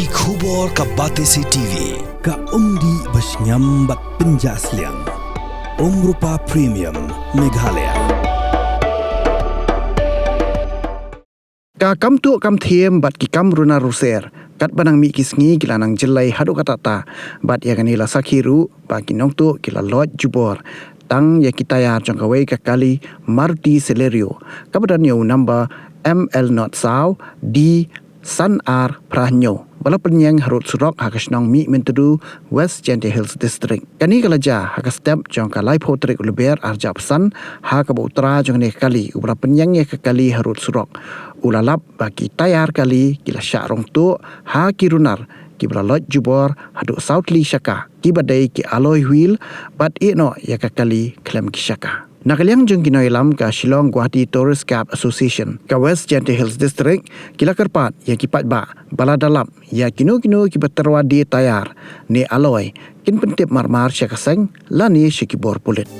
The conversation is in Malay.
ki khubor ka Batesi TV ka umdi basnyam bat penjaslian Rupa Premium Meghalaya ka kam tu kam thiem bat ki kam Runar ruser kat banang mi kisngi kilanang jelai hadu katata bat ya kanila sakhiru ba kinong tu kila Loit jubor tang ya Taïar jangkawai ka kali Marti Celerio kabadan yo number ML not saw di San R Prahnyo bala Pynïeng Harud Surok hakasnong Mihmyntdu West Gentle Hills District kani kalaja hakastep jangka lai potrik uluber arjap san hakabutra jangne kali ubra Pynïeng ya kali Harud Surok ulalap bagi Taïar kali kila syarong tu ha ki Runar ki bra Loit jubor hadu Southly Shaka ki badai ki alloy wheel bat ino ya kali klem ki Shaka nakaliang jeng kinoilam ka Shillong Guwahati Tourist Cab Association ka West Gentle Hills District kila kerpat yang kipat ba bala dalap ya kino ki baterwa di Taïar ni alloy kin pentip marmar syakaseng lani syakibor pulit.